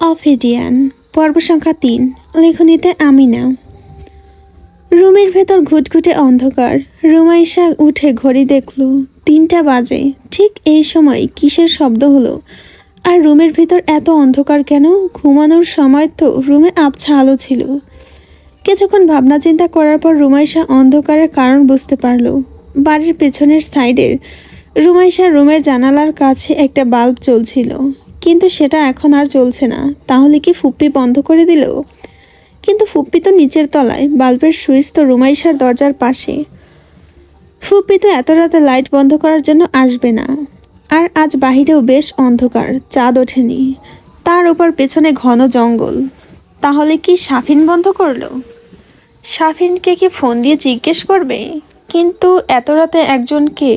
অফিডিয়ান পর্ব সংখ্যা ৩। লেখনীতে আমিনা। রুমের ভেতর ঘুটঘুটে অন্ধকার। রুমাইশা উঠে ঘড়ি দেখল ৩টা বাজে। ঠিক এই সময় কিসের শব্দ হলো? আর রুমের ভেতর এত অন্ধকার কেন? ঘুমানোর সময় তো রুমে আবছা আলো ছিল। কিছুক্ষণ ভাবনা চিন্তা করার পর রুমাইশা অন্ধকারের কারণ বুঝতে পারল। বাড়ির পেছনের সাইডের রুমাইশার রুমের জানালার কাছে একটা বাল্ব জ্বলছিল, কিন্তু সেটা এখন আর চলছে না। তাহলে কি ফুপ্পি বন্ধ করে দিল? কিন্তু ফুপ্পি তো নিচের তলায়, বাল্বের সুইচ তো রুমাইশার দরজার পাশে। ফুপ্পি তো এত রাতে লাইট বন্ধ করার জন্য আসবে না। আর আজ বাহিরেও বেশ অন্ধকার, চাঁদ ওঠেনি, তার উপর পেছনে ঘন জঙ্গল। তাহলে কি সাফিন বন্ধ করলো? সাফিনকে কি ফোন দিয়ে জিজ্ঞেস করবে? কিন্তু এত রাতে একজনকে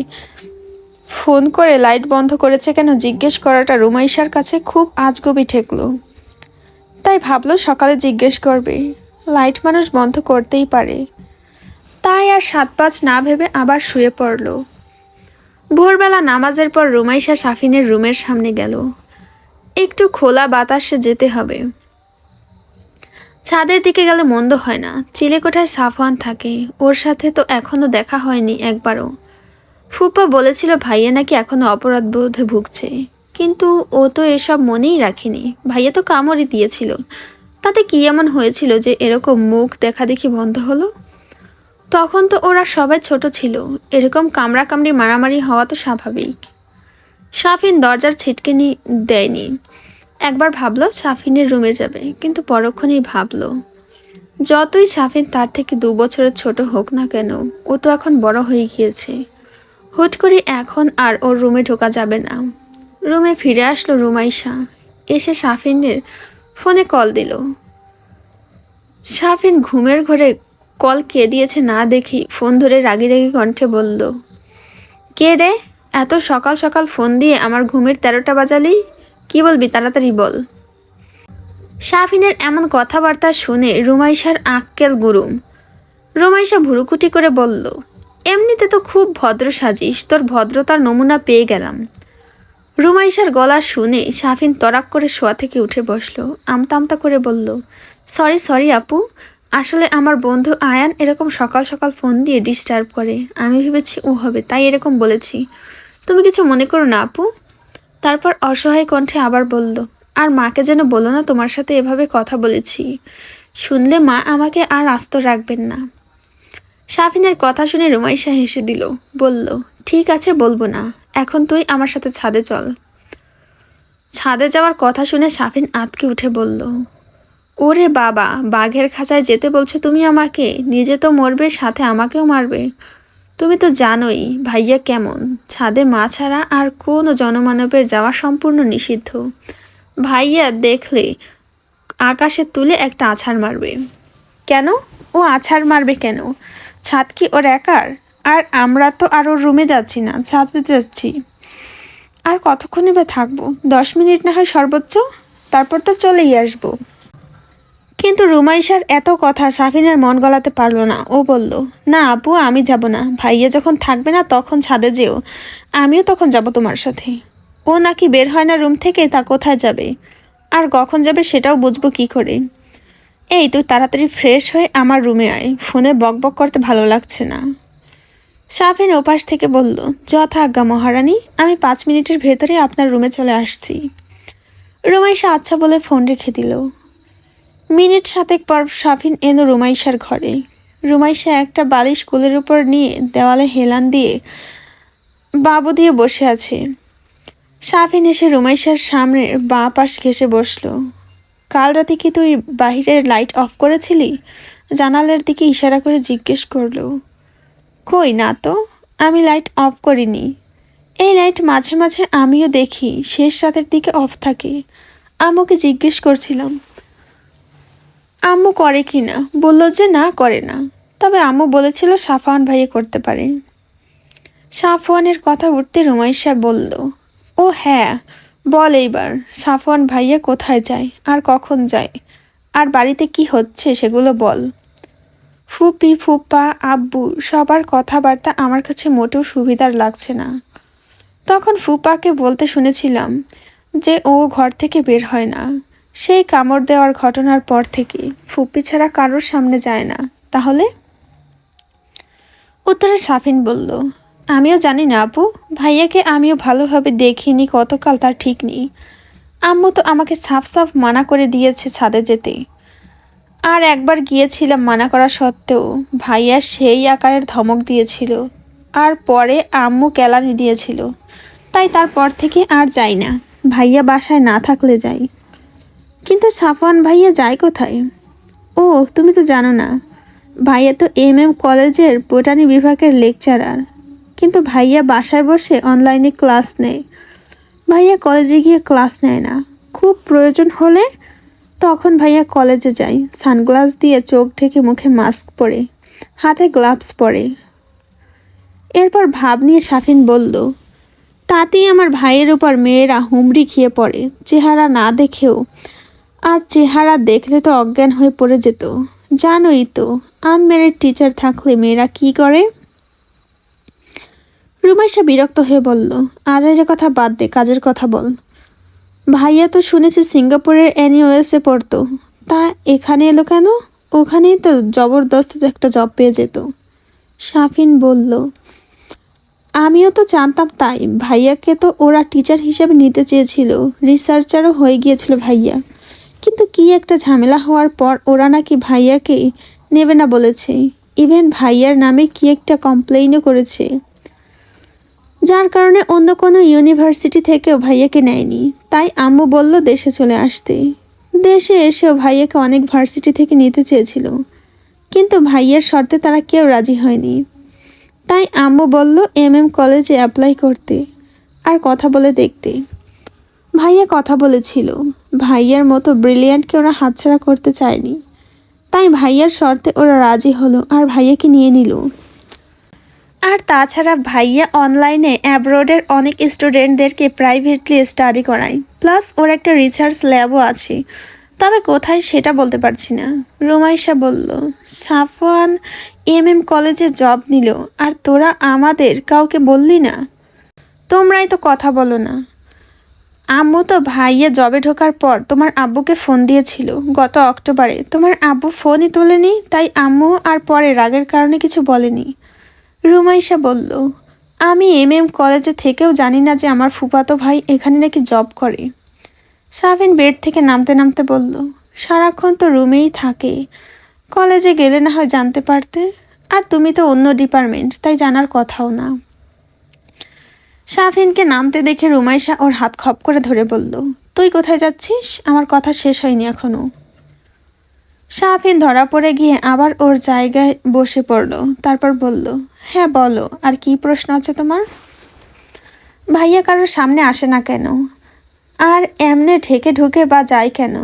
ফোন করে লাইট বন্ধ করেছে কেন জিজ্ঞেস করাটা রুমাইশার কাছে খুব আজগুবি ঠেকলো। তাই ভাবলো সকালে জিজ্ঞেস করবে। লাইট মানুষ বন্ধ করতেই পারে। তাই আর ৭-৫ না ভেবে আবার শুয়ে পড়ল। ভোরবেলা নামাজের পর রুমাইশা সাফিনের রুমের সামনে গেল। একটু খোলা বাতাসে যেতে হবে। ছাদের দিকে গেলে মন্দ হয় না। চিলেকোঠায় সাফওয়ান থাকে, ওর সাথে তো এখনো দেখা হয়নি একবারও। ফুপা বলেছিল ভাইয়া নাকি এখনো অপরাধ বোধে ভুগছে, কিন্তু ও তো এসব মনেই রাখেনি। ভাইয়া তো কামড়ই দিয়েছিল, তাতে কি এমন হয়েছিল যে এরকম মুখ দেখা দেখি বন্ধ হলো? তখন তো ওরা সবাই ছোট ছিল, এরকম কামড়াকামড়ি মারামারি হওয়া তো স্বাভাবিক। সাফিন দরজার ছিটকেনি দেয়নি। একবার ভাবলো সাফিনের রুমে যাবে, কিন্তু পরক্ষণেই ভাবলো যতই সাফিন তার থেকে ২ বছরের ছোট হোক না কেন, ও তো এখন বড় হয়ে গিয়েছে। হুট করে এখন আর ওর রুমে ঢোকা যাবে না। রুমে ফিরে আসলো রুমাইশা। এসে সাফিনের ফোনে কল দিল। সাফিন ঘুমের ঘোরে কল কে দিয়েছে না দেখি ফোন ধরে রাগি রাগি কণ্ঠে বলল, কে রে? এত সকাল সকাল ফোন দিয়ে আমার ঘুমের ১৩টা বাজালি? কি বলবি তাড়াতাড়ি বল। সাফিনের এমন কথাবার্তা শুনে রুমাইশার আক্কেল গুরুম। রুমাইশা ভুরুকুটি করে বলল, এমনিতে তো খুব ভদ্র সাজিস, তোর ভদ্রতার নমুনা পেয়ে গেলাম। রুমাইশার গলা শুনে সাফিন তরাক করে শোয়া থেকে উঠে বসলো। আমতা আমতা করে বলল, সরি সরি আপু, আসলে আমার বন্ধু আয়ান এরকম সকাল সকাল ফোন দিয়ে ডিস্টার্ব করে। আমি ভেবেছি ও হবে, তাই এরকম বলেছি। তুমি কিছু মনে করো না আপু। তারপর অসহায় কণ্ঠে আবার বলল, আর মাকে যেন বলো না তোমার সাথে এভাবে কথা বলেছি। শুনলে মা আমাকে আর আস্ত রাখবেন না। সাফিনের কথা শুনে রুমাইশা হেসে দিল, বলল, ঠিক আছে বলবো না, এখন তুই আমার সাথে ছাদে চল। ছাদে যাওয়ার কথা শুনে সাফিন আঁতকে উঠে বলল, ওরে বাবা, বাঘের খাঁচায় যেতে বলছো তুমি আমাকে? নিজে তো মরবে, সাথে আমাকেও মারবে। তুমি তো জানোই ভাইয়া কেমন। ছাদে মা ছাড়া আর কোনো জনমানবের যাওয়া সম্পূর্ণ নিষিদ্ধ। ভাইয়া দেখলে আকাশে তুলে একটা আছাড় মারবে। কেন? ও আছাড় মারবে কেন? ছাদ কি ওর একার? আর আমরা তো আর ওর রুমে যাচ্ছি না, ছাদে যাচ্ছি। আর কতক্ষণই বা থাকবো? 10 মিনিট না হয় সর্বোচ্চ, তারপর তো চলেই আসবো। কিন্তু রুমাইশার এত কথা সাফিনের মন গলাতে পারল না। ও বলল, না আপু, আমি যাব না। ভাইয়া যখন থাকবে না তখন ছাদে যেও, আমিও তখন যাব তোমার সাথে। ও নাকি বের হয় না রুম থেকে, তা কোথায় যাবে? আর কখন যাবে সেটাও বুঝবো কি করে? এই তুই তাড়াতাড়ি ফ্রেশ হয়ে আমার রুমে আয়, ফোনে বকবক করতে ভালো লাগছে না। সাফিন ওপাশ থেকে বলল, যথা আজ্ঞা মহারানী, আমি 5 মিনিটের ভেতরে আপনার রুমে চলে আসছি। রুমাইশা আচ্ছা বলে ফোন রেখে দিল। মিনিট 7 পর সাফিন এলো রুমাইশার ঘরে। রুমাইশা একটা বালিশ কোলের উপর নিয়ে দেওয়ালে হেলান দিয়ে বাবু দিয়ে বসে আছে। সাফিন এসে রুমাইশার সামনের বাঁ পাশ ঘেঁষে বসলো। কাল রাতে কি তুই বাহিরের লাইট অফ করেছিলি? জানালার দিকে ইশারা করে জিজ্ঞেস করলো। কই না তো, আমি লাইট অফ করিনি। এই লাইট মাঝে মাঝে আমিও দেখি শেষ রাতের দিকে অফ থাকে। আম্মুকে জিজ্ঞেস করছিলাম আম্মু করে কি না, বললো যে না করে না। তবে আম্মু বলেছিল সাফওয়ান ভাইয়া করতে পারে। সাফওয়ানের কথা উঠতে রুমাইশা বলল, ও হ্যাঁ, বল এইবার, সাফওয়ান ভাইয়া কোথায় যায় আর কখন যায়, আর বাড়িতে কি হচ্ছে সেগুলো বল। ফুপি, ফুপা, আব্বু সবার কথাবার্তা আমার কাছে মোটেও সুবিধার লাগছে না। তখন ফুপাকে বলতে শুনেছিলাম যে ও ঘর থেকে বের হয় না, সেই কামড় দেওয়ার ঘটনার পর থেকে ফুপ্পি ছাড়া কারোর সামনে যায় না। তাহলে? উত্তরে সাফিন বলল, আমিও জানি না আপু, ভাইয়াকে আমিও ভালোভাবে দেখিনি কতকাল তার ঠিক নেই। আম্মু তো আমাকে সাফ সাফ মানা করে দিয়েছে ছাদে যেতে। আর একবার গিয়েছিলাম মানা করা সত্ত্বেও ভাইয়া সেই আকারের ধমক দিয়েছিল, আর পরে আম্মু কেলানি দিয়েছিল। তাই তারপর থেকে আর যাই না, ভাইয়া বাসায় না থাকলে যাই। কিন্তু সাফওয়ান ভাইয়া যায় কোথায়? ও, তুমি তো জানো না, ভাইয়া তো কলেজের বোটানি বিভাগের লেকচারার। কিন্তু ভাইয়া বাসায় বসে অনলাইনে ক্লাস নেয়। ভাইয়া কলেজে গিয়ে ক্লাস নেয় না। খুব প্রয়োজন হলে তখন ভাইয়া কলেজে যায়, সানগ্লাস দিয়ে চোখ ঢেকে মুখে মাস্ক পরে, হাতে গ্লাভস পরে। এরপর ভাব নিয়ে সাফিন বলল, তাতেই আমার ভাইয়ের উপর মেয়েরা হুমড়ি খেয়ে পড়ে, চেহারা না দেখেও। আর চেহারা দেখলে তো অজ্ঞান হয়ে পড়ে যেত। জানোই তো আনমেরিড টিচার থাকলে মেয়েরা কি করে। রুমাইশা বিরক্ত হয়ে বলল, আজাইরের কথা বাদ দে, কাজের কথা বল। ভাইয়া তো শুনেছি সিঙ্গাপুরের NUSে পড়তো, তা এখানে এলো কেন? ওখানেই তো জবরদস্ত একটা জব পেয়ে যেত। সাফিন বলল, আমিও তো জানতাম তাই। ভাইয়াকে তো ওরা টিচার হিসেবে নিতে চেয়েছিল, রিসার্চারও হয়ে গিয়েছিল ভাইয়া। কিন্তু কি একটা ঝামেলা হওয়ার পর ওরা নাকি ভাইয়াকে নেবে না বলেছে। ইভেন ভাইয়ার নামে কি একটা কমপ্লেইনও করেছে, যার কারণে অন্য কোনো ইউনিভার্সিটি থেকেও ভাইয়াকে নেয়নি। তাই আম্মু বলল দেশে চলে আসতে। দেশে এসেও ভাইয়াকে অনেক ভার্সিটি থেকে নিতে চেয়েছিল, কিন্তু ভাইয়ার শর্তে তারা কেউ রাজি হয়নি। তাই আম্মু বলল কলেজে অ্যাপ্লাই করতে আর কথা বলে দেখতে। ভাইয়া কথা বলেছিল, ভাইয়ার মতো ব্রিলিয়ান্টকে ওরা হাতছাড়া করতে চায়নি। তাই ভাইয়ার শর্তে ওরা রাজি হলো আর ভাইয়াকে নিয়ে নিল। আর তাছাড়া ভাইয়া অনলাইনে অ্যাব্রোডের অনেক স্টুডেন্টদেরকে প্রাইভেটলি স্টাডি করায়, প্লাস ওর একটা রিসার্চ ল্যাবও আছে। তবে কোথায় সেটা বলতে পারছি না। রুমাইশা বলল, সাফওয়ান কলেজে জব নিল আর তোরা আমাদের কাউকে বললি না? তোমরাই তো কথা বলো না। আম্মু তো ভাইয়া জবে ঢোকার পর তোমার আব্বুকে ফোন দিয়েছিল গত অক্টোবরে, তোমার আব্বু ফোনই তোলেনি, তাই আম্মু আর পরে রাগের কারণে কিছু বলেনি। রুমাইশা বলল, আমি কলেজে থেকেও জানি না যে আমার ফুফাতো ভাই এখানে নাকি জব করে। সাফিন বেড থেকে নামতে নামতে বলল, সারাক্ষণ তো রুমেই থাকে, কলেজে গেলে না হয় জানতে পারতে। আর তুমি তো অন্য ডিপার্টমেন্ট, তাই জানার কথাও না। সাফিনকে নামতে দেখে রুমাইশা ওর হাত খপ করে ধরে বলল, তুই কোথায় যাচ্ছিস? আমার কথা শেষ হয়নি এখনো। সাফিন ধরা পড়ে গিয়ে আবার ওর জায়গায় বসে পড়ল। তারপর বলল, হ্যাঁ বলো, আর কি প্রশ্ন আছে তোমার? ভাইয়া কারোর সামনে আসে না কেন? আর এমনে ঢেকে ঢুকে বা যায় কেন?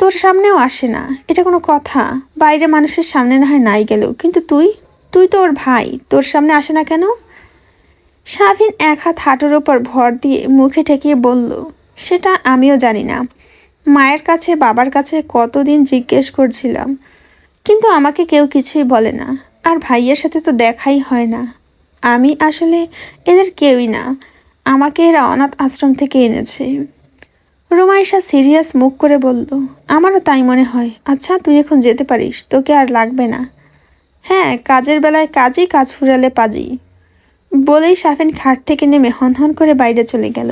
তোর সামনেও আসে না, এটা কোনো কথা? বাইরে মানুষের সামনে না হয় নাই গেলেও, কিন্তু তুই তুই তো ওর ভাই, তোর সামনে আসে না কেন? সাফিন এক হাত হাঁটুর ওপর ভর দিয়ে মুখে ঠেকিয়ে বলল, সেটা আমিও জানি না। মায়ের কাছে বাবার কাছে কতদিন জিজ্ঞেস করছিলাম, কিন্তু আমাকে কেউ কিছুই বলে না। আর ভাইয়ের সাথে তো দেখাই হয় না। আমি আসলে এদের কেউই না, আমাকে এরা অনাথ আশ্রম থেকে এনেছে। রুমাইশা সিরিয়াস মুখ করে বলল, আমারও তাই মনে হয়। আচ্ছা তুই এখন যেতে পারিস, তোকে আর লাগবে না। হ্যাঁ, কাজের বেলায় কাজই, কাজ ফুরালে পাজি। বলেই সাফিন খাট থেকে নেমে হনহন করে বাইরে চলে গেল।